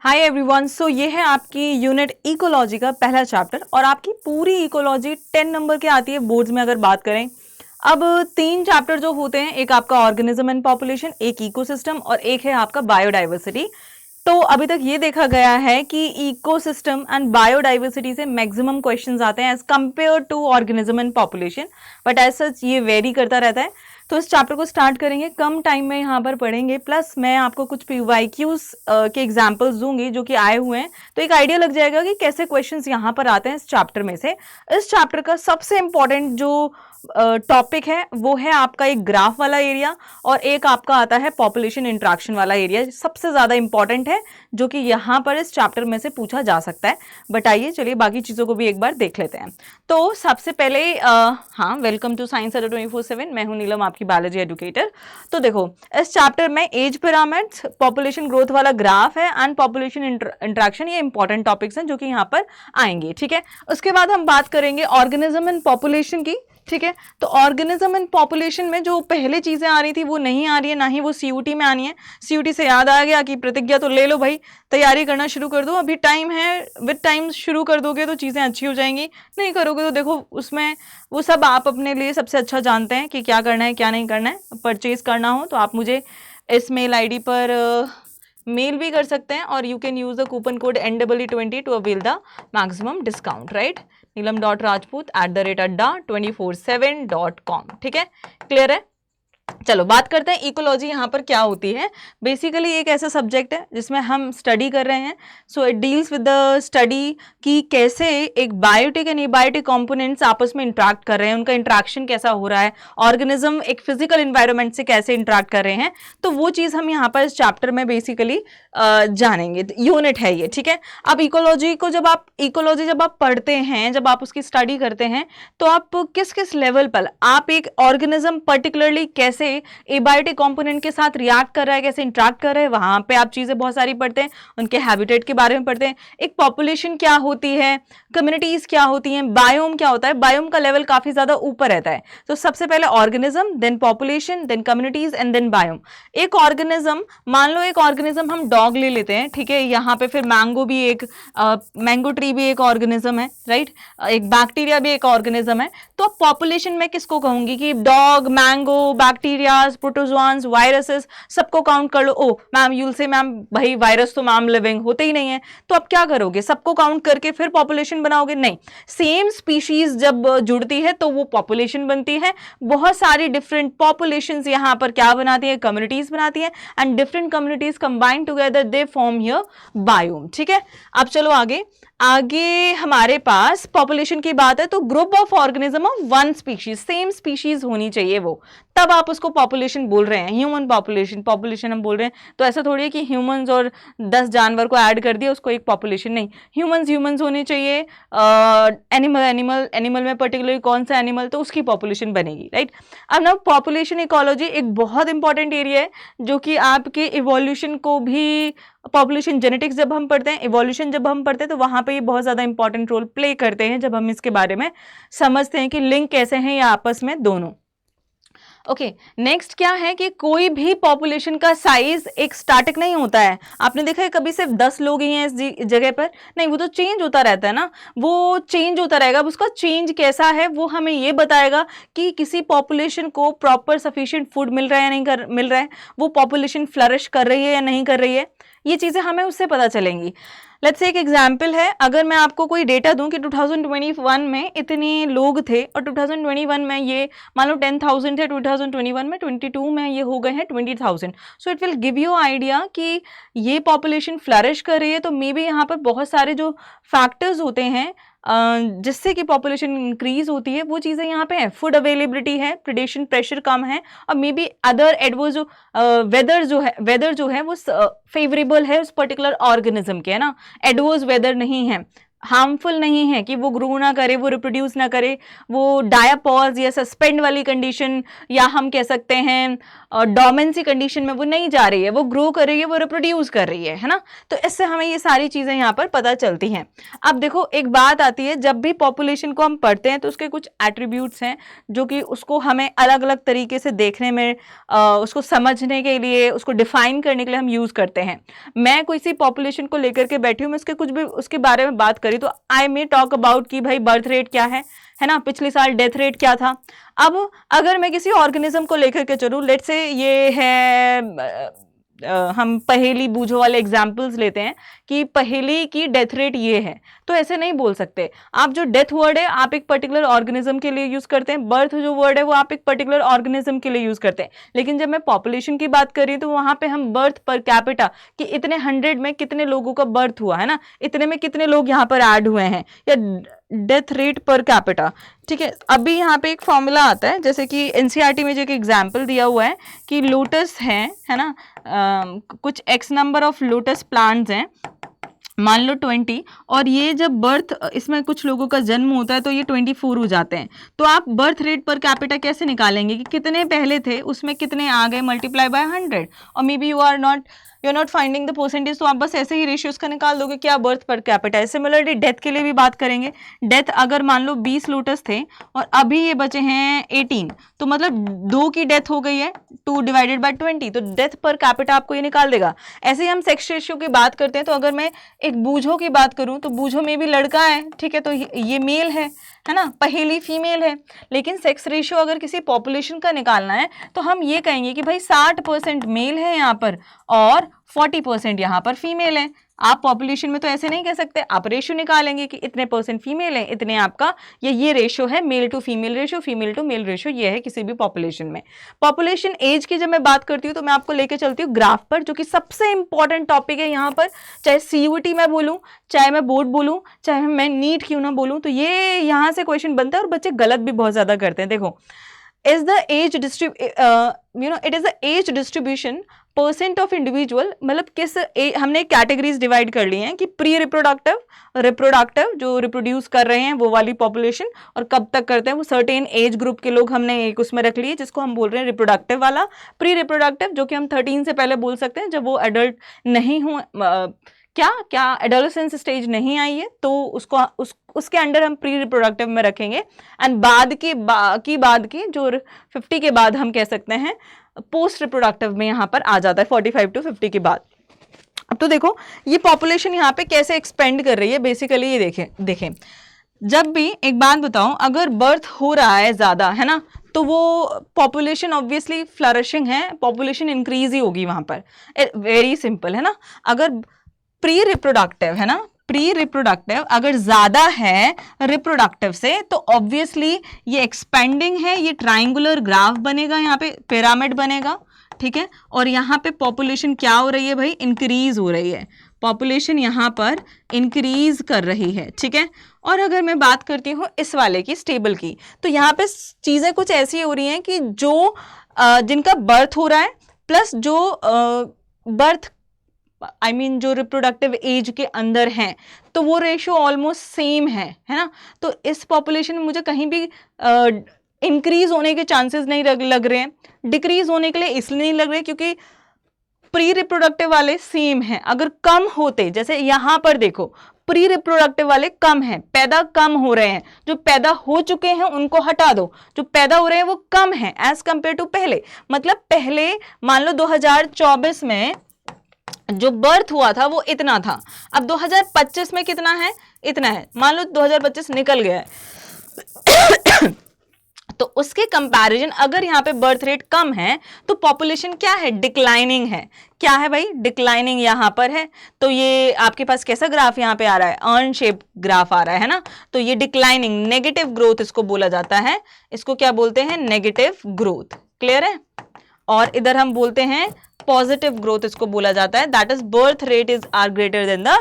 Hi everyone. सो ये है आपकी यूनिट इकोलॉजी का पहला चैप्टर और आपकी पूरी इकोलॉजी 10 नंबर की आती है बोर्ड्स में अगर बात करें। अब 3 चैप्टर जो होते हैं, एक आपका ऑर्गेनिज्म एंड पॉपुलेशन, एक इकोसिस्टम और एक है आपका बायोडाइवर्सिटी। तो अभी तक ये देखा गया है कि इकोसिस्टम एंड बायोडाइवर्सिटी से मैक्सिमम क्वेश्चंस आते हैं as compare to organism and population, but as such ये वेरी करता रहता है। तो इस चैप्टर को स्टार्ट करेंगे, कम टाइम में यहाँ पर पढ़ेंगे, प्लस मैं आपको कुछ PYQs के एग्जांपल्स दूंगी जो कि आए हुए हैं, तो एक आइडिया लग जाएगा कि कैसे क्वेश्चंस यहाँ पर आते हैं इस चैप्टर में से। इस चैप्टर का सबसे इंपॉर्टेंट जो टॉपिक है वो है आपका एक ग्राफ वाला एरिया और एक आपका आता है पॉपुलेशन इंट्रैक्शन वाला एरिया, सबसे ज़्यादा इंपॉर्टेंट है जो कि यहाँ पर इस चैप्टर में से पूछा जा सकता है। बट आइए चलिए बाकी चीज़ों को भी एक बार देख लेते हैं। तो सबसे पहले हाँ, वेलकम टू साइंस अड्डा 24/7। मैं हूँ नीलम, आपकी बायोलॉजी एजुकेटर। तो देखो, इस चैप्टर में एज पिरामिड्स, पॉपुलेशन ग्रोथ वाला ग्राफ है एंड पॉपुलेशन इंट्रैक्शन, ये इंपॉर्टेंट टॉपिक्स हैं जो कि यहाँ पर आएंगे। ठीक है, उसके बाद हम बात करेंगे ऑर्गेनिज्म एंड पॉपुलेशन की। ठीक है, तो ऑर्गेनिज्म एंड पॉपुलेशन में जो पहले चीजें आ रही थी वो नहीं आ रही है, ना ही वो CUT में आनी है। CUT से याद आ गया कि प्रतिज्ञा तो ले लो भाई, तैयारी करना शुरू कर दो, अभी टाइम है, विद टाइम शुरू कर दोगे तो चीज़ें अच्छी हो जाएंगी, नहीं करोगे तो देखो उसमें वो सब आप अपने लिए सबसे अच्छा जानते हैं कि क्या करना है क्या नहीं करना है। परचेज करना हो तो आप मुझे इस मेल ID पर मेल भी कर सकते हैं और you can use the coupon code NEE20 to avail the maximum discount, right. neelam.rajput@247.com। ठीक है, क्लियर है। चलो बात करते हैं इकोलॉजी यहाँ पर क्या होती है। बेसिकली एक ऐसा सब्जेक्ट है जिसमें हम स्टडी कर रहे हैं। So it deals with the study कि कैसे एक बायोटिक एंड एबायोटिक कंपोनेंट्स आपस में इंटरेक्ट कर रहे हैं, उनका इंटरेक्शन कैसा हो रहा है, ऑर्गेनिज्म एक फिजिकल एनवायरनमेंट से कैसे इंटरेक्ट कर रहे हैं, तो वो चीज़ हम यहाँ पर इस चैप्टर में बेसिकली जानेंगे। यूनिट है ये, ठीक है। अब इकोलॉजी जब आप पढ़ते हैं, जब आप उसकी स्टडी करते हैं, तो आप किस किस लेवल पर आप एक ऑर्गेनिज्म पर्टिकुलरली कैसे एबायोटिक कंपोनेंट के साथ रिएक्ट कर रहा है, कैसे इंटरेक्ट कर रहा है, वहां पे आप चीजें बहुत सारी पढ़ते हैं, उनके हैबिटेट के बारे में पढ़ते हैं। एक पॉपुलेशन क्या होती है, कम्युनिटीज क्या होती हैं, बायोम क्या होता है, बायोम का लेवल काफी ज्यादा ऊपर रहता है। तो सबसे पहले organism, then population, then communities and then biome. एक ऑर्गेनिज्म, मान लो एक ऑर्गेनिज्म हम डॉग ले लेते हैं, ठीक है, यहाँ पे फिर मैंगो भी एक मैंगो ट्री भी एक ऑर्गेनिज्म है, राइट, एक बैक्टीरिया भी एक ऑर्गेनिज्म है। तो पॉपुलेशन में किसको कहूंगी कि डॉग, मैंगो, बैक्टीरियाज, प्रोटोजोआन्स, वायरसेस, सबको काउंट कर लो। ओ मैम, यूल से मैम भाई वायरस तो मैम लिविंग होते ही नहीं है, तो अब क्या करोगे, सबको काउंट करके फिर पॉपुलेशन बनाओगे? नहीं, सेम स्पीशीज जब जुड़ती है तो वो पॉपुलेशन बनती है। बहुत सारी डिफरेंट पॉपुलेशंस यहाँ पर क्या बनाती है, कम्युनिटीज बनाती है, and different communities combine together they form here biome. ठीक है, अब चलो आगे हमारे पास पॉपुलेशन की बात है तो group of organism of one species, same species होनी चाहिए वो, तब आप उसको पॉपुलेशन बोल रहे हैं। ह्यूमन पॉपुलेशन हम बोल रहे हैं, तो ऐसा थोड़ी है कि ह्यूमंस और 10 जानवर को ऐड कर दिया उसको एक पॉपुलेशन, नहीं, ह्यूमंस होने चाहिए। एनिमल में पर्टिकुलरली कौन सा एनिमल, तो उसकी पॉपुलेशन बनेगी, राइट। अब ना पॉपुलेशन इकोलॉजी एक बहुत इंपॉर्टेंट एरिया है जो कि आपके इवोल्यूशन को भी, पॉपुलेशन जेनेटिक्स जब हम पढ़ते हैं, इवोल्यूशन जब हम पढ़ते हैं, तो वहां पे ये बहुत ज्यादा इंपॉर्टेंट रोल प्ले करते हैं जब हम इसके बारे में समझते हैं कि लिंक कैसे हैं ये आपस में दोनों। ओके, नेक्स्ट क्या है कि कोई भी पॉपुलेशन का साइज एक स्टैटिक नहीं होता है। आपने देखा है कभी सिर्फ 10 लोग ही हैं इस जगह पर, नहीं, वो तो चेंज होता रहता है ना, वो चेंज होता रहेगा। अब उसका चेंज कैसा है वो हमें ये बताएगा कि किसी पॉपुलेशन को प्रॉपर सफिशिएंट फूड मिल रहा है या नहीं मिल रहा है, वो पॉपुलेशन फ्लरिश कर रही है या नहीं कर रही है, ये चीजें हमें उससे पता चलेंगी। लेट्स से एक एग्जाम्पल है, अगर मैं आपको कोई डेटा दूं कि 2021 में इतने लोग थे और 2021 में ये मान लो 10,000 थे, 2021 में 22 में ये हो गए हैं 20,000, so it will give you idea कि ये पॉपुलेशन फ्लरिश कर रही है। तो मे बी यहाँ पर बहुत सारे जो फैक्टर्स होते हैं जिससे कि पॉपुलेशन इंक्रीज होती है, वो चीज़ें यहाँ पे है। फूड अवेलेबिलिटी है, प्रेडेशन प्रेशर कम है, और मे बी अदर एडवर्स जो वेदर जो है वो फेवरेबल है उस पर्टिकुलर ऑर्गेनिज्म के, है ना, एडवर्स वेदर नहीं है, हार्मफुल नहीं है, कि वो ग्रो ना करे, वो रिप्रोड्यूस ना करे, वो डायापॉज या सस्पेंड वाली कंडीशन, या हम कह सकते हैं डोमेंसी कंडीशन में वो नहीं जा रही है, वो ग्रो कर रही है, वो रिप्रोड्यूस कर रही है ना। तो इससे हमें ये सारी चीजें यहाँ पर पता चलती हैं। अब देखो एक बात आती है, जब भी पॉपुलेशन को हम पढ़ते हैं तो उसके कुछ एट्रीब्यूट्स हैं जो कि उसको हमें अलग अलग तरीके से देखने में, उसको समझने के लिए, उसको डिफाइन करने के लिए हम यूज करते हैं। मैं कोई सी पॉपुलेशन को लेकर के बैठी हूँ, मैं उसके कुछ भी उसके बारे में बात करी तो आई मे टॉक अबाउट कि भाई बर्थ रेट क्या है ना, पिछले साल डेथ रेट क्या था। अब अगर मैं किसी ऑर्गेनिज्म को लेकर के चलूं, लेट्स से ये है हम पहेली बूझो वाले एग्जाम्पल्स लेते हैं कि पहेली की डेथ रेट ये है, तो ऐसे नहीं बोल सकते आप। जो डेथ वर्ड है आप एक पर्टिकुलर ऑर्गेनिज्म के लिए यूज करते हैं, बर्थ जो वर्ड है वो आप एक पर्टिकुलर ऑर्गेनिज्म के लिए यूज करते हैं। लेकिन जब मैं पॉपुलेशन की बात कर रही हूँ तो वहां पे हम बर्थ पर कैपिटा कि इतने 100 में कितने लोगों का बर्थ हुआ है ना, इतने में कितने लोग यहाँ पर ऐड हुए हैं, या डेथ रेट पर कैपिटा। ठीक है, अभी यहाँ पे एक फॉर्मूला आता है, जैसे कि एनसीईआरटी में जो एक एग्जाम्पल दिया हुआ है कि लोटस है ना, कुछ x number of lotus plants हैं, मान लो 20, और ये जब बर्थ, इसमें कुछ लोगों का जन्म होता है तो ये 24 हो जाते हैं। तो आप बर्थ रेट पर कैपिटा कैसे निकालेंगे कि कितने पहले थे, उसमें कितने आ गए, मल्टीप्लाई बाय 100, और maybe you are not finding the percentage, तो आप बस ऐसे ही रेशियोज का निकाल दोगे क्या बर्थ पर कैपिटा है। सिमिलरली डेथ के लिए भी बात करेंगे, डेथ अगर मान लो 20 लोटस थे और अभी ये बचे हैं 18, तो मतलब 2 की डेथ हो गई है, 2 डिवाइडेड बाय 20, तो डेथ पर कैपिटा आपको ये निकाल देगा। ऐसे ही हम सेक्स रेशियो की बात करते हैं, तो अगर मैं एक बूझो की बात करूं तो बूझो में भी लड़का है, ठीक है, तो ये मेल है ना, पहेली फीमेल है। लेकिन सेक्स रेशियो अगर किसी पॉपुलेशन का निकालना है तो हम ये कहेंगे कि भाई 60% मेल है यहाँ पर और 40% यहाँ पर फीमेल है। आप पॉपुलेशन में तो ऐसे नहीं कह सकते, आप रेशियो निकालेंगे कि इतने परसेंट फीमेल है, इतने आपका ये रेशियो है, male to female ratio, female to male ratio, ये है किसी भी पॉपुलेशन में। पॉपुलेशन एज की जब मैं बात करती हूँ तो मैं आपको लेके चलती हूँ ग्राफ पर, जो कि सबसे इंपॉर्टेंट टॉपिक है यहाँ पर। चाहे सीयूटी मैं बोलूँ, चाहे मैं बोर्ड बोलूँ, चाहे मैं नीट क्यों ना बोलूँ, तो ये यहाँ से क्वेश्चन बनता है और बच्चे गलत भी बहुत ज्यादा करते हैं। देखो, is the age it is the age distribution percent of individual, मतलब किस हमने कैटेगरीज डिवाइड कर ली हैं कि प्री रिप्रोडक्टिव, रिप्रोडक्टिव जो रिप्रोड्यूस कर रहे हैं वो वाली पॉपुलेशन, और कब तक करते हैं वो सर्टेन एज ग्रुप के लोग हमने एक उसमें रख लिए जिसको हम बोल रहे हैं रिप्रोडक्टिव वाला। प्री रिप्रोडक्टिव जो कि हम 13 से पहले बोल सकते हैं, जब वो एडल्ट नहीं हुए, क्या एडोलेसेंस स्टेज नहीं आई है, तो उसके अंडर हम प्री रिप्रोडक्टिव में रखेंगे। एंड बाद की जो 50 के बाद हम कह सकते हैं पोस्ट रिप्रोडक्टिव में यहाँ पर आ जाता है 45 to 50 के बाद। अब तो देखो ये पॉपुलेशन यहाँ पे कैसे एक्सपेंड कर रही है बेसिकली, ये देखें जब भी, एक बात बताऊं, अगर बर्थ हो रहा है ज्यादा है ना, तो वो पॉपुलेशन ऑब्वियसली फ्लरिशिंग है, पॉपुलेशन इंक्रीज ही होगी वहां पर, वेरी सिंपल है ना। अगर प्री रिप्रोडक्टिव है ना, प्री रिप्रोडक्टिव अगर ज्यादा है रिप्रोडक्टिव से, तो ऑब्वियसली ये एक्सपेंडिंग है, ये ट्राइंगुलर ग्राफ बनेगा, यहाँ पे पिरामिड बनेगा, ठीक है। और यहाँ पे पॉपुलेशन क्या हो रही है भाई, इंक्रीज हो रही है, पॉपुलेशन यहाँ पर इंक्रीज कर रही है, ठीक है। और अगर मैं बात करती हूँ इस वाले की, स्टेबल की, तो यहाँ पे चीजें कुछ ऐसी हो रही हैं कि जो जिनका बर्थ हो रहा है प्लस जो बर्थ जो रिप्रोडक्टिव एज के अंदर हैं, तो वो रेशियो ऑलमोस्ट सेम है ना। तो इस पॉपुलेशन में मुझे कहीं भी इंक्रीज होने के चांसेस नहीं लग रहे हैं, डिक्रीज होने के लिए इसलिए नहीं लग रहे क्योंकि प्री रिप्रोडक्टिव वाले सेम हैं। अगर कम होते, जैसे यहां पर देखो प्री रिप्रोडक्टिव वाले कम हैं, पैदा कम हो रहे हैं, जो पैदा हो चुके हैं उनको हटा दो, जो पैदा हो रहे हैं वो कम है एज कंपेयर टू पहले। मतलब पहले मान लो 2024 में जो बर्थ हुआ था वो इतना था, अब 2025 में कितना है, इतना है। मान लो 2025 निकल गया है तो उसके कंपैरिजन अगर यहाँ पे बर्थ रेट कम है तो पॉपुलेशन क्या है, डिक्लाइनिंग है। क्या है भाई, डिक्लाइनिंग यहाँ पर है। तो ये आपके पास कैसा ग्राफ यहाँ पे आ रहा है, अर्न शेप ग्राफ आ रहा है ना। तो ये डिक्लाइनिंग, नेगेटिव ग्रोथ इसको बोला जाता है, इसको क्या बोलते हैं, नेगेटिव ग्रोथ, क्लियर है। और इधर हम बोलते हैं पॉजिटिव ग्रोथ इसको बोला जाता है, that is birth rate is are greater than the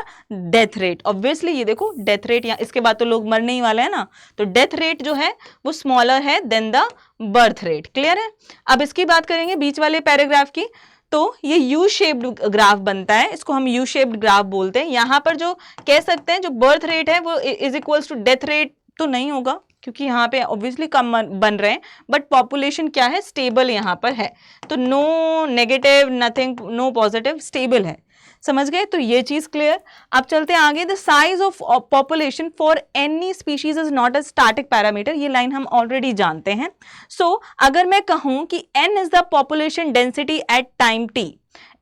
death rate. Obviously ये देखो डेथ रेट, यहाँ इसके बाद तो लोग मरने ही वाले हैं ना, तो डेथ रेट जो है वो स्मॉलर है than the birth rate, clear है। अब इसकी बात करेंगे बीच वाले पैराग्राफ की, तो ये यू शेप्ड ग्राफ बनता है, इसको हम यू शेप्ड ग्राफ बोलते हैं। यहाँ पर जो कह सकते हैं जो बर्थ रेट है वो is equals to death rate तो नहीं होगा, क्योंकि यहाँ पे ऑब्वियसली कम बन रहे हैं, बट पॉपुलेशन क्या है, स्टेबल यहाँ पर है। तो no negative, nothing, no positive, stable है। समझ गए? तो ये चीज क्लियर। अब चलते हैं आगे। The size of population for any species is not a static parameter, ये लाइन हम ऑलरेडी जानते हैं। सो अगर मैं कहूं कि n is the population density at time t,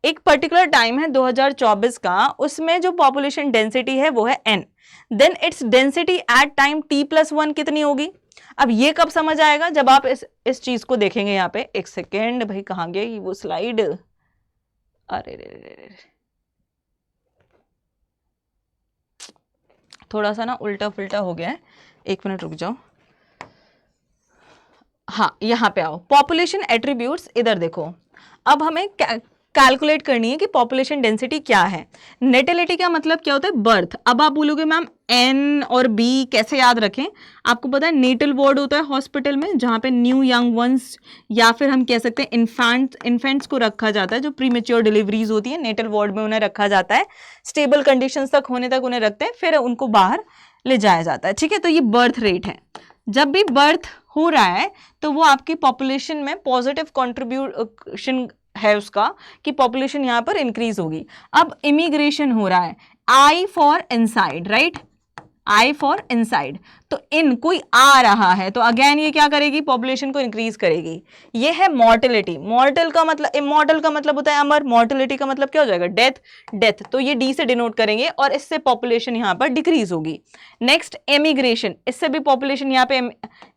एक पर्टिकुलर टाइम है 2024 का, उसमें जो पॉपुलेशन डेंसिटी है वो है n, then its density at time t+1 कितनी होगी? अब ये कब समझ आएगा? जब आप इस चीज को देखेंगे। यहाँ पे एक सेकेंड भाई, कहाँ गई वो स्लाइड? अरे रे, थोड़ा सा ना उल्टा फुल्टा हो गया है, एक मिनट रुक जाओ। हाँ, यहाँ पे आओ, पॉपुलेशन एट्रीब्यूट्स, इधर देखो। अब हमें कैलकुलेट करनी है कि पॉपुलेशन डेंसिटी क्या है। नेटिलिटी का मतलब क्या होता है? बर्थ। अब आप बोलोगे मैम एन और बी कैसे याद रखें? आपको पता है नेटल वार्ड होता है हॉस्पिटल में, जहाँ पे न्यू यंग वंस या फिर हम कह सकते हैं इन्फेंट्स को रखा जाता है, जो प्रीमेच्योर डिलीवरीज होती है, नेटल वार्ड में उन्हें रखा जाता है, स्टेबल कंडीशंस तक होने तक उन्हें रखते हैं, फिर उनको बाहर ले जाया जाता है। ठीक है, तो ये बर्थ रेट है। जब भी बर्थ हो रहा है तो वो आपकी पॉपुलेशन में पॉजिटिव कॉन्ट्रीब्यूशन है उसका, कि पॉपुलेशन यहाँ पर इंक्रीज होगी। अब इमिग्रेशन हो रहा है, I for inside, right, I for inside, तो इन कोई आ रहा है तो अगेन ये क्या करेगी? पॉपुलेशन को इंक्रीज करेगी। ये है मॉर्टेलिटी। मॉर्टल का मतलब, इमॉर्टल का मतलब होता है अमर, मॉर्टेलिटी का मतलब क्या हो जाएगा? डेथ। डेथ, तो ये डी से डिनोट करेंगे और इससे पॉपुलेशन यहाँ पर डिक्रीज होगी। नेक्स्ट एमिग्रेशन, इससे भी पॉपुलेशन यहाँ पे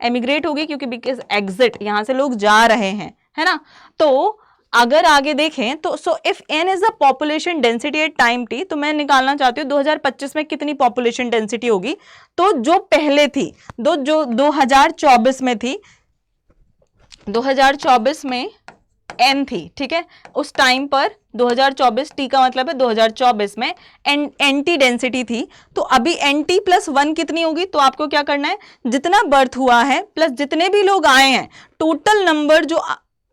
एमिग्रेट होगी, क्योंकि बिकॉज एग्जिट, यहाँ से लोग जा रहे हैं, है ना। तो अगर आगे देखें तो so if n is the population density at time t, तो मैं निकालना चाहती हूँ 2025 में कितनी पॉपुलेशन डेंसिटी होगी। तो जो पहले थी, जो 2024 में थी, 2024 में n थी, ठीक है, उस टाइम पर 2024 t का मतलब है 2024 में nt डेंसिटी थी। तो अभी nt+1 कितनी होगी? तो आपको क्या करना है, जितना बर्थ हुआ है प्लस जितने भी लोग आए हैं, टोटल नंबर जो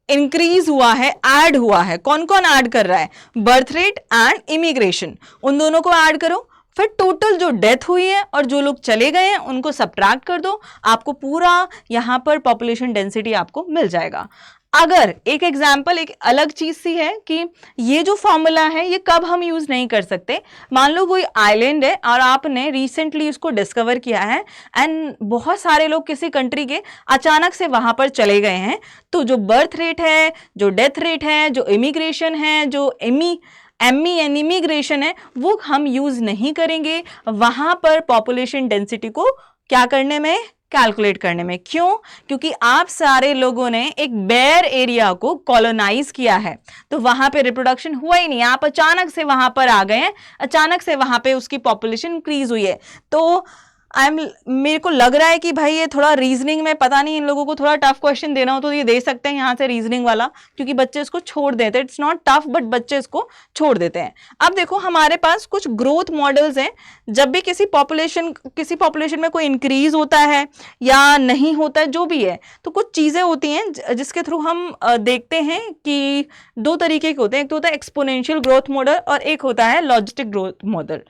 इंक्रीज हुआ है, ऐड हुआ है, कौन कौन ऐड कर रहा है? बर्थ रेट एंड इमिग्रेशन, उन दोनों को ऐड करो, फिर टोटल जो डेथ हुई है और जो लोग चले गए हैं उनको सब्ट्रैक्ट कर दो, आपको पूरा यहां पर पॉपुलेशन डेंसिटी आपको मिल जाएगा। अगर एक एग्जाम्पल, एक अलग चीज सी है कि ये जो फॉर्मूला है ये कब हम यूज नहीं कर सकते। मान लो कोई आइलैंड है और आपने रिसेंटली उसको डिस्कवर किया है एंड बहुत सारे लोग किसी कंट्री के अचानक से वहां पर चले गए हैं, तो जो बर्थ रेट है, जो डेथ रेट है, जो इमिग्रेशन है, जो इमिग्रेशन है, वो हम यूज नहीं करेंगे वहां पर पॉपुलेशन डेंसिटी को क्या करने में, कैलकुलेट करने में। क्यों? क्योंकि आप सारे लोगों ने एक बेयर एरिया को कॉलोनाइज किया है, तो वहां पे रिप्रोडक्शन हुआ ही नहीं, आप अचानक से वहां पर आ गए हैं, अचानक से वहां पे उसकी पॉपुलेशन इंक्रीज हुई है। तो मेरे को लग रहा है कि भाई ये थोड़ा रीजनिंग में, पता नहीं इन लोगों को थोड़ा टफ क्वेश्चन देना हो तो ये दे सकते हैं यहाँ से रीजनिंग वाला, क्योंकि बच्चे इसको छोड़ देते हैं। इट्स नॉट टफ, बट बच्चे इसको छोड़ देते हैं। अब देखो हमारे पास कुछ ग्रोथ मॉडल्स हैं। जब भी किसी पॉपुलेशन में कोई इंक्रीज होता है या नहीं होता है, जो भी है, तो कुछ चीजें होती हैं जिसके थ्रू हम देखते हैं कि दो तरीके के होते हैं। एक तो होता है एक्सपोनेंशियल ग्रोथ मॉडल और एक होता है लॉजिस्टिक ग्रोथ मॉडल।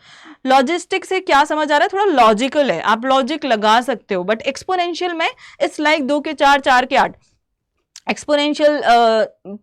लॉजिस्टिक से क्या समझ आ रहा है? थोड़ा लॉजिकल है, आप लॉजिक लगा सकते हो, बट एक्सपोनेंशियल में इट्स लाइक 2 के 4, 4 के 8। एक्सपोनेंशियल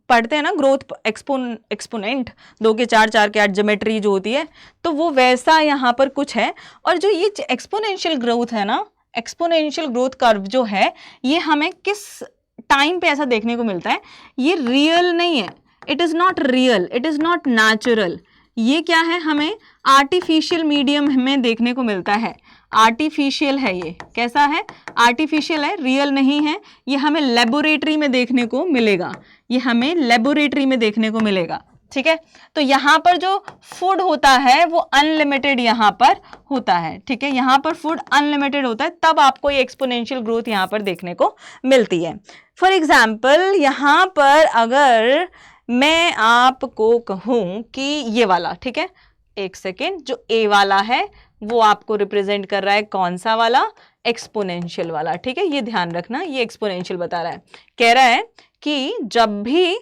पढ़ते हैं ना, ग्रोथ एक्सपोनेंट, 2 के 4, 4 के 8 ज्योमेट्री जो होती है, तो वो वैसा यहाँ पर कुछ है। और जो ये एक्सपोनेंशियल ग्रोथ है ना, एक्सपोनेंशियल ग्रोथ कर्व जो है, ये हमें किस टाइम पे ऐसा देखने को मिलता है? ये रियल नहीं है, it is not real, it is not natural. ये क्या है? हमें आर्टिफिशियल मीडियम में देखने को मिलता है। आर्टिफिशियल है, ये कैसा है? आर्टिफिशियल है, रियल नहीं है। ये हमें लेबोरेटरी में देखने को मिलेगा, ये हमें लेबोरेटरी में देखने को मिलेगा, ठीक है। तो यहाँ पर जो फूड होता है वो अनलिमिटेड यहाँ पर होता है, ठीक है, यहाँ पर फूड अनलिमिटेड होता है, तब आपको ये एक्सपोनेंशियल ग्रोथ यहाँ पर देखने को मिलती है। फॉर एग्जाम्पल यहाँ पर अगर मैं आपको कहूं कि ये वाला, ठीक है, एक सेकेंड, जो ए वाला है वो आपको रिप्रेजेंट कर रहा है कौन सा वाला? एक्सपोनेंशियल वाला, ठीक है, ये ध्यान रखना, ये एक्सपोनेंशियल बता रहा है। कह रहा है कि जब भी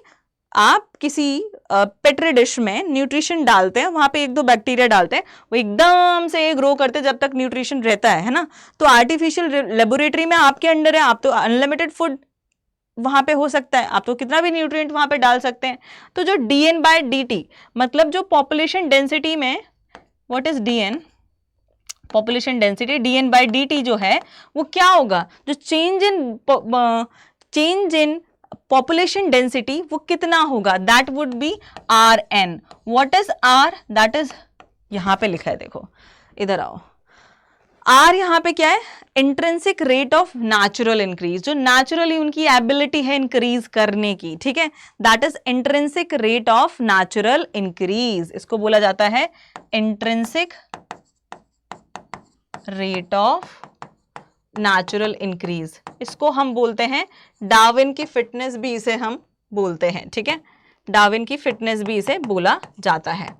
आप किसी पेट्री डिश में न्यूट्रिशन डालते हैं, वहां पे 1-2 बैक्टीरिया डालते हैं, वो एकदम से ग्रो करते हैं जब तक न्यूट्रिशन रहता है ना। तो आर्टिफिशियल लेबोरेटरी में आपके अंडर है, आप तो अनलिमिटेड फूड वहां पे हो सकता है, आप तो कितना भी न्यूट्रिएंट वहां पे डाल सकते हैं। तो जो dN/dt मतलब जो पॉपुलेशन डेंसिटी में, what is dN, population density, dN/dt जो है वो क्या होगा, जो चेंज इन पॉपुलेशन डेंसिटी वो कितना होगा, that would be Rn। What is R, that is यहां पे लिखा है, देखो इधर आओ, R यहां पे क्या है, intrinsic rate of natural increase, जो नेचुरली उनकी एबिलिटी है इंक्रीज करने की, ठीक है, that is intrinsic rate of natural increase, इसको बोला जाता है intrinsic rate of natural increase. इसको हम बोलते हैं डार्विन की फिटनेस भी इसे हम बोलते हैं, ठीक है, डार्विन की फिटनेस भी इसे बोला जाता है।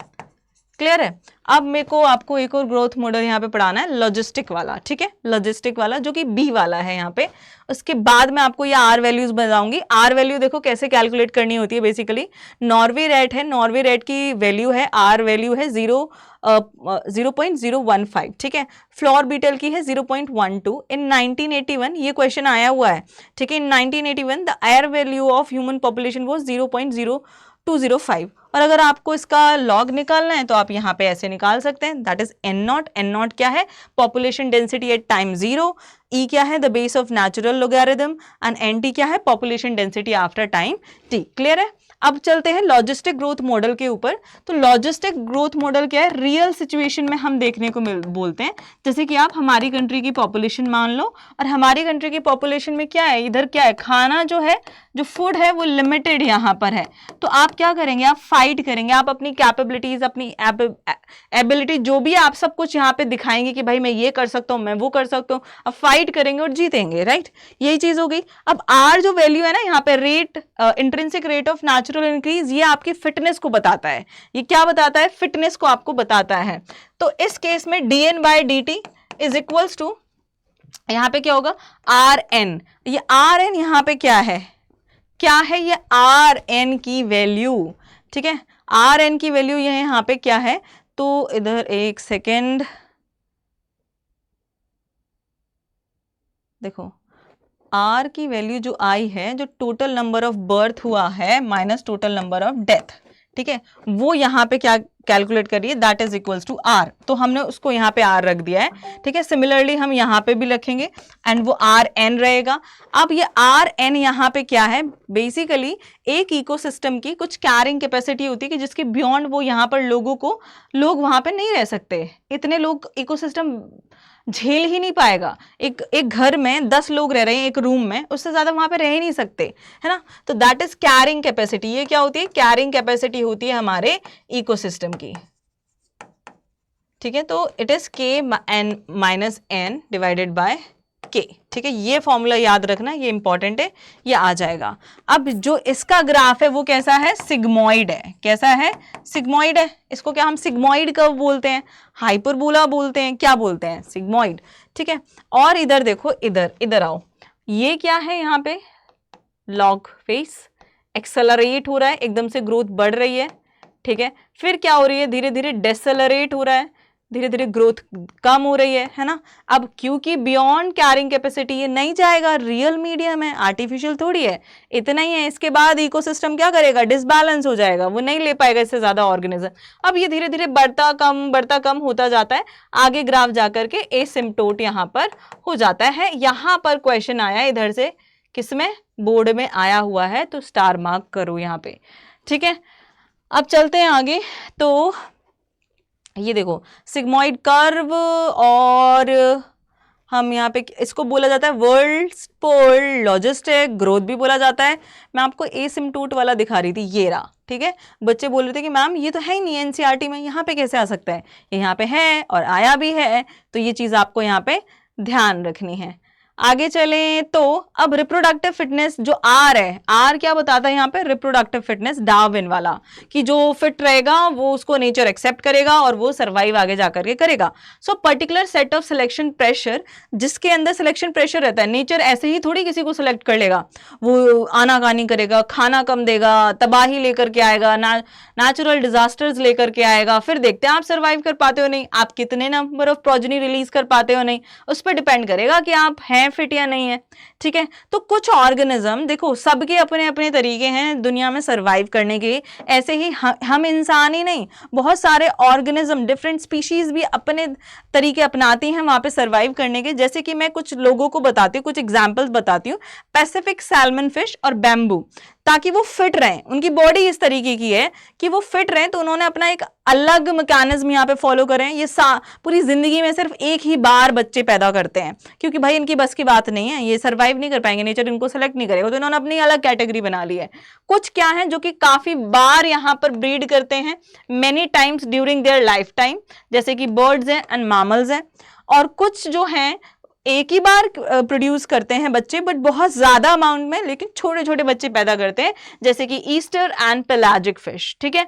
क्लियर है। अब मेरे को आपको एक और ग्रोथ मॉडल यहाँ पे पढ़ाना है, लॉजिस्टिक वाला, ठीक है, लॉजिस्टिक वाला जो कि बी वाला है यहाँ पे। उसके बाद मैं आपको ये आर वैल्यूज बताऊंगी। आर वैल्यू देखो कैसे कैलकुलेट करनी होती है। बेसिकली नॉर्वे रेट है, नॉर्वे रेट की वैल्यू है, आर वैल्यू है 0.015, ठीक है। फ्लोर बीटल की है 0.12। इन 1981 ये क्वेश्चन आया हुआ है, ठीक है। इन 1981 the air value of human population was 0.0205। और अगर आपको इसका लॉग निकालना है तो आप यहाँ पे ऐसे निकाल सकते हैं, that is N naught. N naught क्या है, population density at time 0। E क्या है, the base of natural logarithm. And N T क्या है, population density after time T. Clear है। अब चलते हैं लॉजिस्टिक ग्रोथ मॉडल के ऊपर। तो लॉजिस्टिक ग्रोथ मॉडल क्या है, रियल सिचुएशन में हम देखने को बोलते हैं। जैसे कि आप हमारी कंट्री की पॉपुलेशन मान लो, और हमारी कंट्री की पॉपुलेशन में क्या है, इधर क्या है, खाना जो है, जो फूड है वो लिमिटेड यहाँ पर है। तो आप क्या करेंगे, आप फाइट करेंगे, आप अपनी कैपेबिलिटीज, अपनी एबिलिटी जो भी आप सब कुछ यहाँ पे दिखाएंगे कि भाई मैं ये कर सकता हूँ, मैं वो कर सकता हूँ। अब फाइट करेंगे और जीतेंगे, राइट। यही चीज हो गई। अब आर जो वैल्यू है ना यहाँ पे, rate, intrinsic rate of natural increase, ये आपकी फिटनेस को बताता है। ये क्या बताता है, फिटनेस को आपको बताता है। तो इस केस में dN/dt इज इक्वल्स टू, यहाँ पे क्या होगा, Rn। ये Rn यहाँ पे क्या है, ये Rn की वैल्यू, ठीक है। Rn की वैल्यू ये यहाँ पे क्या है, तो इधर एक सेकेंड देखो, R की वैल्यू जो आई है, जो टोटल नंबर ऑफ बर्थ हुआ है minus total number of death, ठीक है, वो यहाँ पे क्या कैलकुलेट करिए, that is equals to R। तो हमने उसको यहाँ पे R रख दिया है, ठीक है। सिमिलरली हम यहाँ पे भी रखेंगे एंड वो Rn रहेगा। अब ये Rn यहाँ पे क्या है, बेसिकली एक इकोसिस्टम की कुछ कैरिंग कैपेसिटी होती है कि जिसके बियॉन्ड वो यहाँ पर लोग वहां पे नहीं रह सकते। इतने लोग इकोसिस्टम झेल ही नहीं पाएगा। एक घर में 10 लोग रह रहे हैं एक रूम में, उससे ज्यादा वहां पे रह ही नहीं सकते, है ना। तो दैट इज कैरिंग कैपेसिटी। ये क्या होती है, कैरिंग कैपेसिटी होती है हमारे इकोसिस्टम की, ठीक है। तो it is K-N divided by K, ठीक है। ये फॉर्मूला याद रखना, ये इंपॉर्टेंट है, ये आ जाएगा। अब जो इसका ग्राफ है वो कैसा है, सिग्मोइड है। कैसा है, सिग्मोइड है। इसको क्या हम सिग्मोइड कर्व बोलते हैं, हाइपरबोला बोलते हैं, क्या बोलते हैं, सिग्मोइड, ठीक है। और इधर देखो, इधर आओ, ये क्या है, यहाँ पे लॉग फेस, एक्सेलरेट हो रहा है, एकदम से ग्रोथ बढ़ रही है, ठीक है। फिर क्या हो रही है, धीरे धीरे डेसेलरेट हो रहा है, धीरे धीरे ग्रोथ कम हो रही है ना। अब क्योंकि बियॉन्ड कैरिंग कैपेसिटी ये नहीं जाएगा, रियल मीडियम है, आर्टिफिशियल थोड़ी है, इतना ही है। इसके बाद इकोसिस्टम क्या करेगा, डिसबैलेंस हो जाएगा, वो नहीं ले पाएगा इससे ज्यादा ऑर्गेनिज्म। अब ये धीरे धीरे बढ़ता कम होता जाता है, आगे ग्राफ जाकर के एसिम्प्टोट यहाँ पर हो जाता है। यहाँ पर क्वेश्चन आया इधर से, किसमें, बोर्ड में आया हुआ है, तो स्टार मार्क करो यहाँ पे, ठीक है। अब चलते हैं आगे। तो ये देखो सिग्मोइड कर्व, और हम यहाँ पे इसको बोला जाता है वर्ल्ड पोल लॉजिस्टिक ग्रोथ भी बोला जाता है। मैं आपको एसिम्प्टोट वाला दिखा रही थी, ये रहा, ठीक है। बच्चे बोल रहे थे कि मैम ये तो है ही नहीं एनसीईआरटी में, यहाँ पे कैसे आ सकता है, ये यहाँ पे है और आया भी है। तो ये चीज आपको यहाँ पे ध्यान रखनी है। आगे चलें तो अब रिप्रोडक्टिव फिटनेस जो आर है, आर क्या बताता है यहाँ पे, रिप्रोडक्टिव फिटनेस डार्विन वाला, कि जो फिट रहेगा वो उसको नेचर एक्सेप्ट करेगा और वो सर्वाइव आगे जाकर के करेगा। So particular set of selection pressure, जिसके अंदर सिलेक्शन प्रेशर रहता है, नेचर ऐसे ही थोड़ी किसी को सिलेक्ट कर लेगा, वो आनाकानी करेगा, खाना कम देगा, तबाही लेकर के आएगा, नेचुरल डिजास्टर्स लेकर के आएगा, फिर देखते हैं आप सर्वाइव कर पाते हो नहीं, आप कितने नंबर ऑफ प्रोजेनी रिलीज कर पाते हो नहीं, उस पर डिपेंड करेगा कि आप हैं फिट या नहीं है। ठीक है, तो कुछ ऑर्गेनिज्म देखो सबके अपने अपने तरीके हैं दुनिया में सर्वाइव करने के, ऐसे ही हम इंसान ही नहीं, बहुत सारे ऑर्गेनिज्म डिफरेंट स्पीशीज भी अपने तरीके अपनाती हैं वहां पे सर्वाइव करने के। जैसे कि मैं कुछ लोगों को बताती हूँ, कुछ एग्जाम्पल्स बताती हूँ, पैसिफिक सैल्मन फिश और बैम्बू, ताकि वो फिट रहें, उनकी बॉडी इस तरीके की है कि वो फिट रहें, तो उन्होंने अपना एक अलग मैकेनिज्म यहाँ पे फॉलो करें। ये पूरी जिंदगी में सिर्फ एक ही बार बच्चे पैदा करते हैं, क्योंकि भाई इनकी बस की बात नहीं है, ये सर्वाइव नहीं कर पाएंगे, नेचर इनको सेलेक्ट नहीं करेगा, तो इन्होंने अपनी अलग कैटेगरी बना ली है। कुछ क्या है जो कि काफी बार यहाँ पर ब्रीड करते हैं, many times during their life time, जैसे कि बर्ड्स हैं एंड मैमल्स हैं। और कुछ जो हैं एक ही बार प्रोड्यूस करते हैं बच्चे, बट बहुत ज्यादा अमाउंट में, लेकिन छोटे छोटे बच्चे पैदा करते हैं, जैसे कि ईस्टर एंड पेलाजिक फिश। ठीक है,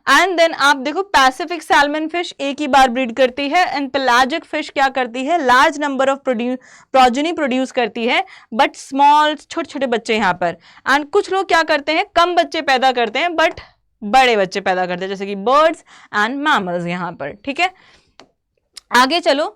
एंड देन आप देखो पैसिफिक सैल्मन फिश एक ही बार ब्रीड करती है, एंड पेलाजिक फिश क्या करती है, large number of progeny produce करती है, बट स्मॉल छोटे छोटे बच्चे यहाँ पर। एंड कुछ लोग क्या करते हैं, कम बच्चे पैदा करते हैं बट बड़े बच्चे पैदा करते हैं, जैसे कि बर्ड्स एंड मैमल्स यहाँ पर। ठीक है, आगे चलो,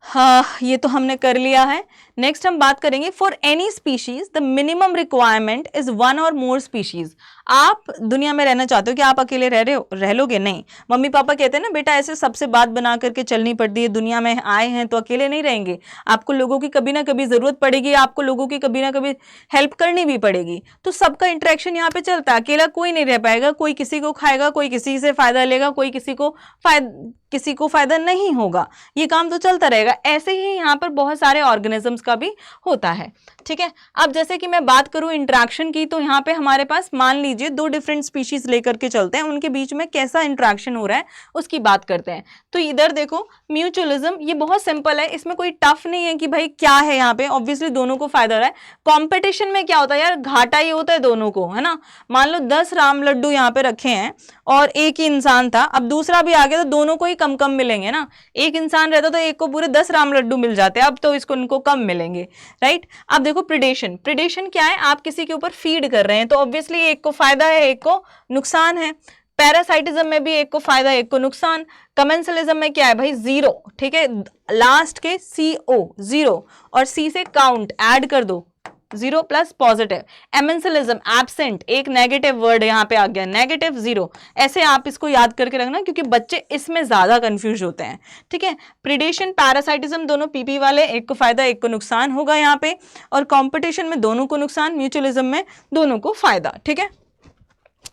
हाँ ये तो हमने कर लिया है। नेक्स्ट हम बात करेंगे for any species the minimum requirement is one और मोर स्पीशीज। आप दुनिया में रहना चाहते हो कि आप अकेले रह रहे हो, रह लोगे नहीं। मम्मी पापा कहते हैं ना बेटा ऐसे सबसे बात बना करके चलनी पड़ती है, दुनिया में आए हैं तो अकेले नहीं रहेंगे, आपको लोगों की कभी ना कभी जरूरत पड़ेगी, आपको लोगों की कभी ना कभी हेल्प करनी भी पड़ेगी, तो सबका इंटरेक्शन यहाँ पे चलता है, अकेला कोई नहीं रह पाएगा, कोई किसी को खाएगा, कोई किसी से फायदा लेगा, कोई किसी को फायदा नहीं होगा, ये काम तो चलता रहेगा। ऐसे ही यहाँ पर बहुत सारे ऑर्गेनिजम्स का भी होता है। ठीक है, अब जैसे कि मैं बात करूं इंटरेक्शन की, तो यहाँ पे हमारे पास मान लीजिए दो डिफरेंट स्पीशीज लेकर के चलते हैं, उनके बीच में कैसा इंटरेक्शन हो रहा है उसकी बात करते हैं। तो इधर देखो म्यूचुअलिज्म, ये बहुत सिंपल है, इसमें कोई टफ नहीं है कि भाई क्या है, यहाँ पे ऑब्वियसली दोनों को फायदा हो रहा है। कॉम्पिटिशन में क्या होता है यार, घाटा ही होता है दोनों को, है ना। मान लो 10 राम लड्डू यहाँ पे रखे हैं और एक ही इंसान था, अब दूसरा भी आ गया तो दोनों को ही कम कम मिलेंगे ना। एक इंसान रहता तो एक को पूरे 10 राम लड्डू मिल जाते, अब तो इनको कम मिलेंगे, राइट। अब देखो प्रेडेशन, प्रेडेशन क्या है, आप किसी के ऊपर फीड कर रहे हैं, तो ऑब्वियसली एक को फायदा है एक को नुकसान है। पैरासाइटिज्म में भी एक को फायदा एक को नुकसान। कमेंसलिज्म में क्या है भाई, जीरो। ठीक है, लास्ट के CO जीरो और C से काउंट ऐड कर दो, zero plus positive. Amensalism absent, एक नेगेटिव वर्ड यहाँ पे आ गया, नेगेटिव जीरो। ऐसे आप इसको याद करके रखना क्योंकि बच्चे इसमें ज्यादा कंफ्यूज होते हैं। ठीक है, प्रीडेशन पैरासाइटिज्म दोनों PP वाले, एक को फायदा एक को नुकसान होगा यहाँ पे, और कॉम्पिटिशन में दोनों को नुकसान, म्यूचुअलिज्म में दोनों को फायदा। ठीक है,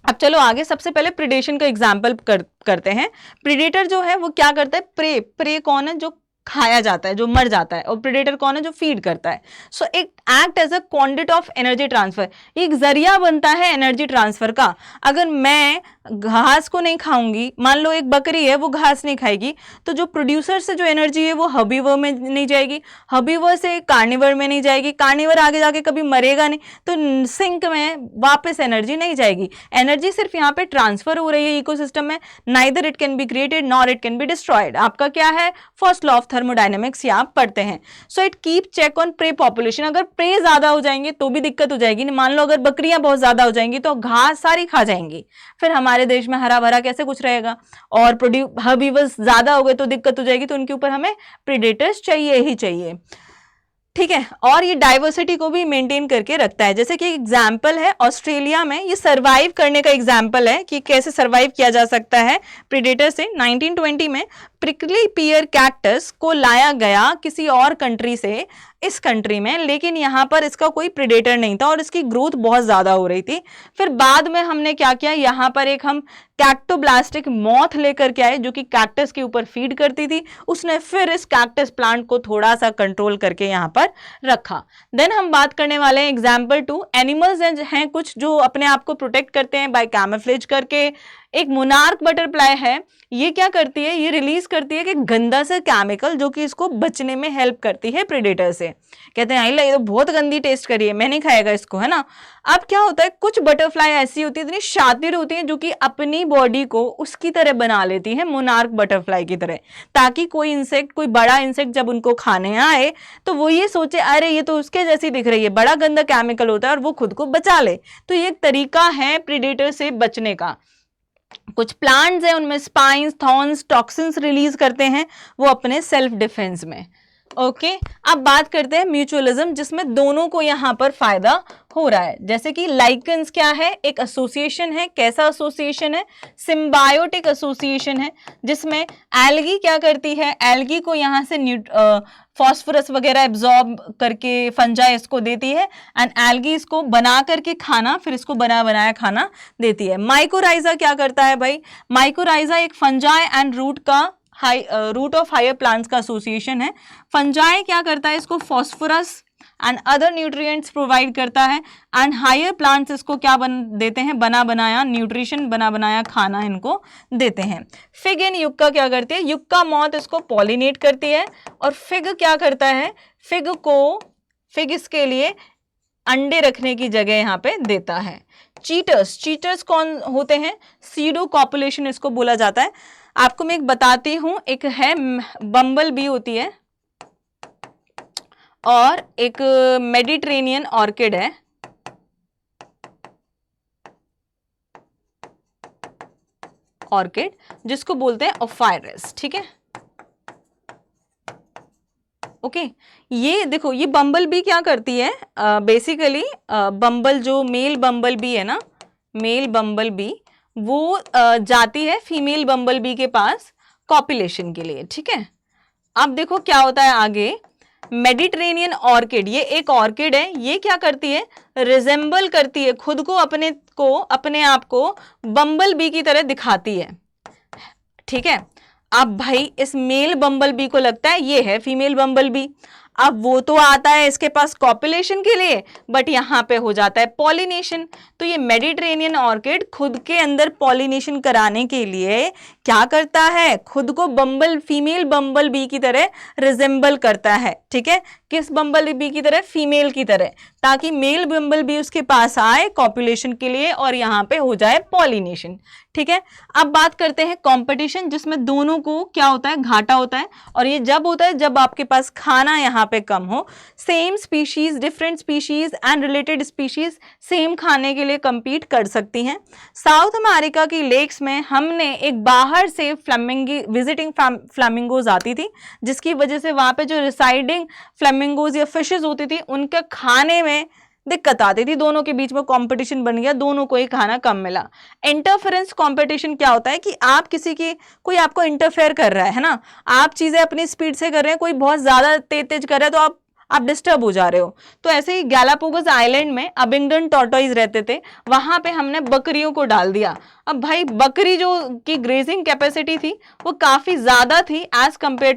अब चलो आगे, सबसे पहले प्रीडेशन का एग्जाम्पल करते हैं। प्रीडेटर जो है वो क्या करता है, प्रे कौन है, जो खाया जाता है, जो मर जाता है, और प्रेडेटर कौन है, जो फीड करता है। सो एक act as a conduit of energy transfer, एक जरिया बनता है एनर्जी ट्रांसफर का। अगर मैं घास को नहीं खाऊंगी, मान लो एक बकरी है वो घास नहीं खाएगी, तो जो प्रोड्यूसर से जो एनर्जी है वो हर्बीवर में नहीं जाएगी, हर्बीवर से कार्निवर में नहीं जाएगी, कार्निवर आगे जाके कभी मरेगा नहीं, तो सिंक में वापस एनर्जी नहीं जाएगी। एनर्जी सिर्फ यहाँ पे ट्रांसफर हो रही है इकोसिस्टम में, neither it can be created nor it can be destroyed. आपका क्या है, फर्स्ट लॉ ऑफ थर्मोडायनेमिक्स ये आप पढ़ते हैं। So it keep check on prey population, अगर प्रे ज्यादा हो जाएंगे तो भी दिक्कत हो जाएगी। मान लो अगर बकरियां बहुत ज्यादा हो जाएंगी तो घास सारी खा जाएंगी, फिर हमारे देश में हरा भरा कैसे कुछ रहेगा। और हर्बीवर्स ज्यादा हो गए तो दिक्कत हो जाएगी, तो उनके ऊपर हमें प्रेडेटर्स चाहिए ही चाहिए। ठीक है, और ये डाइवर्सिटी को भी मेंटेन करके रखता है। जैसे कि एग्जाम्पल है ऑस्ट्रेलिया में, ये सर्वाइव करने का एग्जाम्पल है कि कैसे सर्वाइव किया जा सकता है प्रेडेटर से। 1920 में प्रिकली पियर कैक्टस को लाया गया किसी और कंट्री से इस कंट्री में, लेकिन यहाँ पर इसका कोई प्रेडेटर नहीं था और इसकी ग्रोथ बहुत ज्यादा हो रही थी। फिर बाद में हमने क्या किया, यहाँ पर एक हम कैक्टोब्लास्टिक मॉथ लेकर के आए जो कि कैक्टस के ऊपर फीड करती थी। उसने फिर इस कैक्टस प्लांट को थोड़ा सा कंट्रोल करके यहाँ पर रखा। देन हम बात करने वाले हैं एग्जाम्पल 2, एनिमल्स हैं कुछ जो अपने आप को प्रोटेक्ट करते हैं बाय कैमोफ्लेज करके, एक मोनार्क बटरफ्लाई है, ये क्या करती है, ये रिलीज करती है कि गंदा सा केमिकल जो कि इसको बचने में हेल्प करती है प्रेडेटर से। कहते हैं आइला ये तो बहुत गंदी टेस्ट करी है, मैं नहीं खाएगा इसको, है ना। अब क्या होता है, कुछ बटरफ्लाई ऐसी होती है, इतनी शातिर होती है, जो कि अपनी बॉडी को उसकी तरह बना लेती है, मोनार्क बटरफ्लाई की तरह, ताकि कोई इंसेक्ट, कोई बड़ा इंसेक्ट जब उनको खाने आए तो वो ये सोचे अरे ये तो उसके जैसी दिख रही है, बड़ा गंदा केमिकल होता है, और वो खुद को बचा ले। तो ये एक तरीका है प्रेडेटर से बचने का। कुछ प्लांट्स हैं उनमें स्पाइंस, थॉर्न्स टॉक्सिन्स रिलीज करते हैं वो अपने सेल्फ डिफेंस में। ओके अब बात करते हैं म्यूचुअलिज्म, जिसमें दोनों को यहां पर फायदा हो रहा है। जैसे कि लाइकेंस क्या है, एक एसोसिएशन है। कैसा एसोसिएशन है, सिम्बायोटिक एसोसिएशन है, जिसमें एल्गी क्या करती है, एल्गी को यहां से फॉस्फोरस वगैरह एब्जॉर्ब करके फंजाई इसको देती है, एंड एल्गी इसको बना करके खाना, फिर इसको बना बनाया खाना देती है। माइकोराइजा क्या करता है भाई, माइकोराइजा एक फंजाई एंड रूट का रूट ऑफ हायर प्लांट्स का एसोसिएशन है। फंजाई क्या करता है, इसको phosphorus and other nutrients provide करता है, एंड हायर प्लांट्स इसको क्या देते हैं, बना बनाया न्यूट्रिशन, बना बनाया खाना इनको देते हैं। फिग इन युक्का क्या करती है, युक्का मॉथ इसको पॉलिनेट करती है, और फिग क्या करता है, फिग इसके लिए अंडे रखने की जगह यहाँ पे देता है। चीटर्स, चीटर्स कौन होते हैं, सीडो कॉपुलेशन इसको बोला जाता है। आपको मैं एक बताती हूं, एक है बम्बल बी होती है, और एक मेडिटेरेनियन ऑर्किड है, ऑर्किड जिसको बोलते हैं ओफायरस, ठीक है। ओके ये देखो, ये बम्बल बी क्या करती है, बेसिकली बम्बल जो मेल बम्बल बी है ना, मेल बम्बल बी वो जाती है फीमेल बम्बल बी के पास कॉपुलेशन के लिए, ठीक है। अब देखो क्या होता है आगे, मेडिटेरेनियन ऑर्किड, ये एक ऑर्किड है, ये क्या करती है, रिजेंबल करती है खुद को, अपने आप को बम्बल बी की तरह दिखाती है, ठीक है। अब भाई इस मेल बम्बल बी को लगता है ये है फीमेल बम्बल बी, अब वो तो आता है इसके पास कॉपुलेशन के लिए, बट यहाँ पे हो जाता है पॉलिनेशन। तो ये मेडिटेरेनियन ऑर्किड खुद के अंदर पॉलिनेशन कराने के लिए क्या करता है, खुद को फीमेल बम्बल बी की तरह रिजेंबल करता है, ठीक है। किस बम्बल बी की तरह, फीमेल की तरह, ताकि मेल बम्बल बी उसके पास आए कॉपुलेशन के लिए और यहाँ पे हो जाए पॉलिनेशन, ठीक है। अब बात करते हैं कंपटीशन, जिसमें दोनों को क्या होता है, घाटा होता है, और ये जब होता है जब आपके पास खाना यहाँ पे कम हो। Same species, different species and related species same खाने के लिए compete कर सकती हैं। साउथ अमेरिका की लेक्स में हमने एक बाहर से विजिटिंग फ्लेमिंगोज आती थी, जिसकी वजह से वहां पे जो रिसाइडिंग फ्लेमिंगोज या फिशेज होती थी उनके खाने में दिक्कत आती थी, दोनों के बीच में कंपटीशन बन गया, दोनों को ही खाना कम मिला। इंटरफेरेंस कंपटीशन क्या होता है कि आप कोई आपको इंटरफेयर कर रहा है ना, आप चीजें अपनी स्पीड से कर रहे हैं, कोई बहुत ज्यादा तेज कर रहा है तो आप डिस्टर्ब हो जा रहे हो। तो ऐसे ही गैलापागोस आइलैंड में अबिंगडन टॉर्टोइज रहते थे, वहां पे हमने बकरियों को डाल दिया। अब भाई बकरी जो की ग्रेजिंग कैपेसिटी थी वो काफी ज्यादा थी एज कंपेयर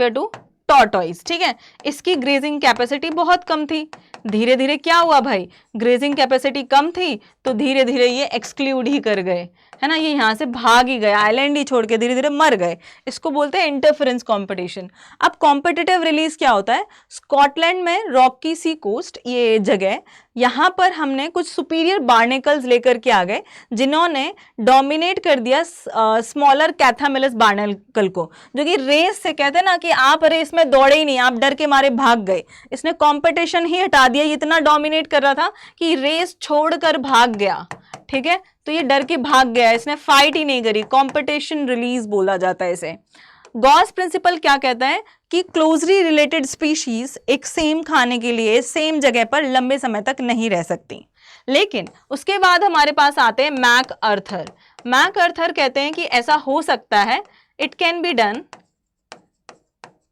टू टॉर्टोइज, ठीक है। इसकी ग्रेजिंग कैपेसिटी बहुत कम थी। धीरे धीरे क्या हुआ भाई, ग्रेजिंग कैपेसिटी कम थी तो धीरे धीरे ये एक्सक्लूड ही कर गए, है ना, ये यहाँ से भाग ही गए, आइलैंड ही छोड़ के धीरे धीरे मर गए। इसको बोलते हैं इंटरफेरेंस कंपटीशन। अब कॉम्पिटिटिव रिलीज क्या होता है, स्कॉटलैंड में रॉकी सी कोस्ट ये जगह, यहाँ पर हमने कुछ सुपीरियर बार्नेकल्स लेकर के आ गए, जिन्होंने डोमिनेट कर दिया स्मॉलर कैथामिलस बार्नेकल को, जो कि रेस से, कहते हैं ना कि आप रेस में दौड़े ही नहीं, आप डर के मारे भाग गए। इसने कंपटीशन ही हटा दिया, इतना डोमिनेट कर रहा था कि रेस छोड़कर भाग गया, ठीक है। तो ये डर के भाग गया, इसने फाइट ही नहीं करी, कंपटीशन रिलीज बोला जाता है इसे। गॉस प्रिंसिपल क्या कहता है कि क्लोजली रिलेटेड स्पीशीज एक सेम खाने के लिए सेम जगह पर लंबे समय तक नहीं रह सकती। लेकिन उसके बाद हमारे पास आते हैं मैक अर्थर। मैक अर्थर कहते हैं कि ऐसा हो सकता है, it can be done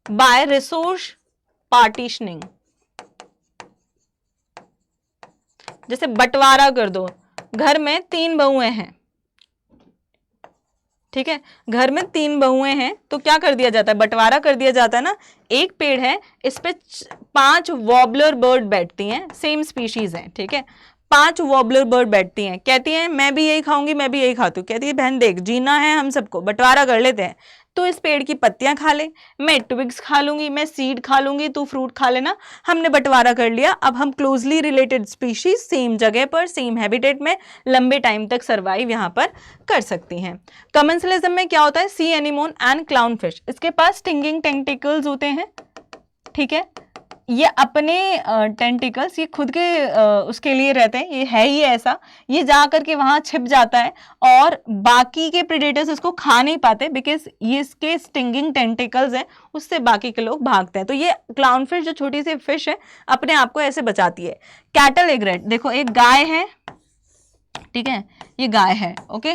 by resource partitioning, जैसे बंटवारा कर दो। घर में 3 बहुएं हैं, ठीक है, घर में 3 बहुएं हैं तो क्या कर दिया जाता है, बंटवारा कर दिया जाता है ना। एक पेड़ है, इस पे 5 वॉबलर बर्ड बैठती हैं, सेम स्पीशीज हैं, ठीक है। 5 वॉबलर बर्ड बैठती हैं, कहती हैं मैं भी यही खाऊंगी, मैं भी यही खाती हूँ। कहती है बहन देख जीना है हम सबको, बंटवारा कर लेते हैं, तो इस पेड़ की पत्तियां खा ले, मैं ट्विग्स खा लूंगी, मैं सीड खा लूंगी, तू फ्रूट खा लेना, हमने बंटवारा कर लिया। अब हम क्लोजली रिलेटेड स्पीशीज सेम जगह पर सेम हैबिटेट में लंबे टाइम तक सर्वाइव यहाँ पर कर सकती हैं। कमेंसलिज्म में क्या होता है, सी एनीमोन एंड क्लाउन फिश, इसके पास स्टिंगिंग टेंटिकल्स होते हैं, ठीक है, ये अपने टेंटिकल्स ये खुद के उसके लिए रहते हैं, ये है ही ऐसा, ये जा करके वहां छिप जाता है और बाकी के प्रेडेटर्स इसको खा नहीं पाते बिकॉज ये इसके स्टिंगिंग टेंटिकल्स हैं, उससे बाकी के लोग भागते हैं। तो ये क्लाउन फिश जो छोटी सी फिश है अपने आप को ऐसे बचाती है। कैटल एग्रेट, देखो एक गाय है, ठीक है, ये गाय है, ओके,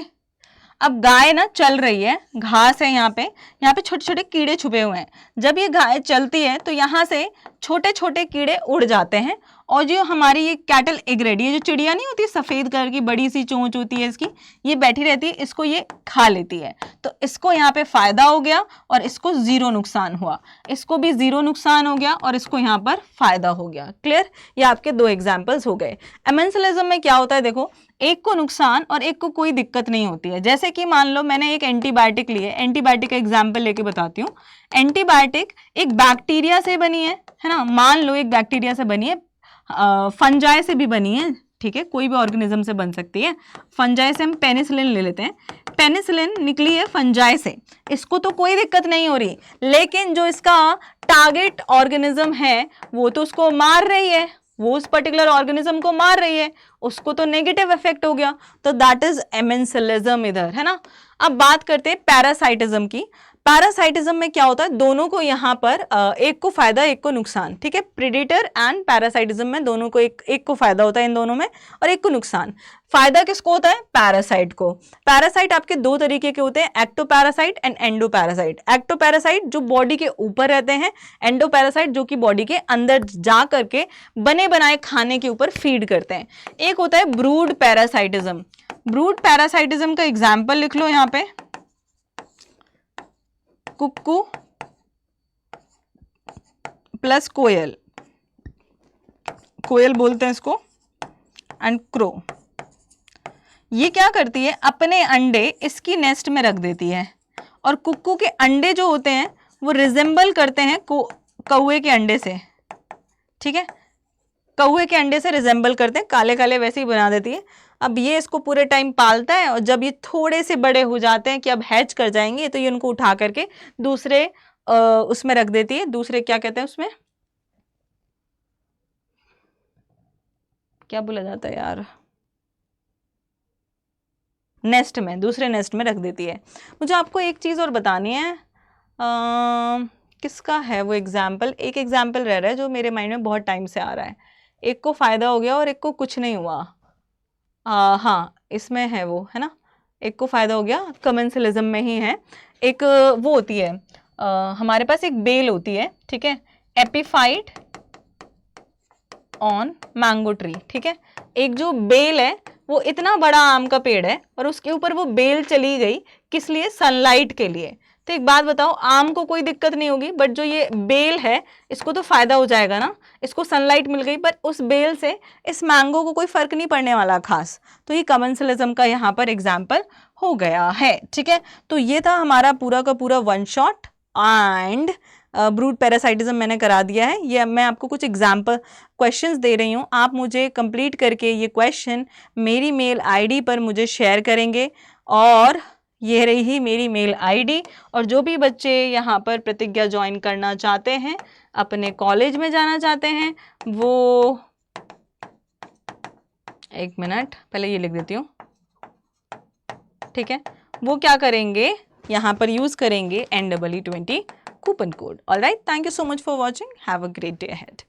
अब गाय ना चल रही है, घास है यहाँ पे छोटे छोटे कीड़े छुपे हुए हैं। जब ये गाय चलती है तो यहाँ से छोटे छोटे कीड़े उड़ जाते हैं और जो हमारी ये कैटल एग्रेट, ये जो चिड़िया नहीं होती सफेद कलर की बड़ी सी चोंच होती है इसकी, ये बैठी रहती है, इसको ये खा लेती है। तो इसको यहाँ पे फायदा हो गया और इसको जीरो नुकसान हुआ, इसको भी जीरो नुकसान हो गया और इसको यहाँ पर फायदा हो गया। क्लियर, ये आपके 2 एग्जाम्पल्स हो गए। एमेंसलिज्म में क्या होता है, देखो एक को नुकसान और एक को कोई दिक्कत नहीं होती है। जैसे कि मान लो मैंने एक एंटीबायोटिक ली है, एंटीबायोटिक का एग्जाम्पल लेके बताती हूँ। एंटीबायोटिक एक बैक्टीरिया से बनी है ना, मान लो एक बैक्टीरिया से बनी है, फंजाई से भी बनी है, ठीक है, कोई भी ऑर्गेनिज्म से बन सकती है। फंजाई से हम पेनिसिलिन ले लेते हैं, पेनिसिलिन निकली है फंजाई से, इसको तो कोई दिक्कत नहीं हो रही, लेकिन जो इसका टारगेट ऑर्गेनिज्म है वो तो उसको मार रही है, वो उस पर्टिकुलर ऑर्गेनिज्म को मार रही है, उसको तो नेगेटिव इफेक्ट हो गया, तो दैट इज एमेंसलिज्म इधर, है ना। अब बात करते हैं पैरासाइटिज्म की। पैरासाइटिज्म में क्या होता है, दोनों को यहाँ पर एक को फायदा एक को नुकसान, ठीक है, प्रेडेटर एंड पैरासाइटिज्म में दोनों को एक को फायदा होता है इन दोनों में और एक को नुकसान। फायदा किसको होता है, पैरासाइट को। पैरासाइट आपके 2 तरीके के होते हैं, एक्टोपैरासाइट एंड एंडोपैरासाइट। एक्टोपैरासाइट जो बॉडी के ऊपर रहते हैं, एंडोपैरासाइट जो कि बॉडी के अंदर जा करके बने बनाए खाने के ऊपर फीड करते हैं। एक होता है ब्रूड पैरासाइटिज्म। ब्रूड पैरासाइटिज्म का एग्जाम्पल लिख लो यहाँ पे, कुक्कू प्लस कोयल, कोयल बोलते हैं इसको, एंड क्रो। ये क्या करती है, अपने अंडे इसकी नेस्ट में रख देती है और कुक्कू के अंडे जो होते हैं वो रिजेंबल करते हैं कौवे के अंडे से, ठीक है, कौवे के अंडे से रिजेंबल करते हैं, काले काले वैसे ही बना देती है। अब ये इसको पूरे टाइम पालता है और जब ये थोड़े से बड़े हो जाते हैं कि अब हैच कर जाएंगे तो ये उनको उठा करके दूसरे उसमें रख देती है, दूसरे क्या कहते हैं उसमें, क्या बोला जाता है यार, नेस्ट में, दूसरे नेस्ट में रख देती है। मुझे आपको एक चीज़ और बतानी है, किसका है वो एग्जाम्पल, एक एग्जाम्पल रह रहा है जो मेरे माइंड में बहुत टाइम से आ रहा है। एक को फायदा हो गया और एक को कुछ नहीं हुआ, हाँ इसमें है वो, है ना, एक को फायदा हो गया, कमेंसलिज्म में ही है। एक वो होती है हमारे पास एक बेल होती है, ठीक है, एपिफाइट ऑन मैंगो ट्री, ठीक है, एक जो बेल है वो इतना बड़ा आम का पेड़ है और उसके ऊपर वो बेल चली गई, किस लिए, सनलाइट के लिए। तो एक बात बताओ, आम को कोई दिक्कत नहीं होगी बट जो ये बेल है इसको तो फायदा हो जाएगा ना, इसको सनलाइट मिल गई, पर उस बेल से इस मैंगो को कोई फर्क नहीं पड़ने वाला खास। तो ये कमेंसलिज्म का यहाँ पर एग्जाम्पल हो गया है, ठीक है। तो ये था हमारा पूरा का पूरा 1 शॉट एंड ब्रूड पैरासाइटिज्म मैंने करा दिया है। ये मैं आपको कुछ एग्जाम्पल क्वेश्चंस दे रही हूँ, आप मुझे कंप्लीट करके ये क्वेश्चन मेरी मेल आईडी पर मुझे शेयर करेंगे और ये रही मेरी मेल आईडी। और जो भी बच्चे यहाँ पर प्रतिज्ञा ज्वाइन करना चाहते हैं, अपने कॉलेज में जाना चाहते हैं, वो एक मिनट पहले ये लिख देती हूँ, ठीक है, वो क्या करेंगे, यहाँ पर यूज करेंगे NEE20 coupon code. Alright, thank you so much for watching, have a great day ahead.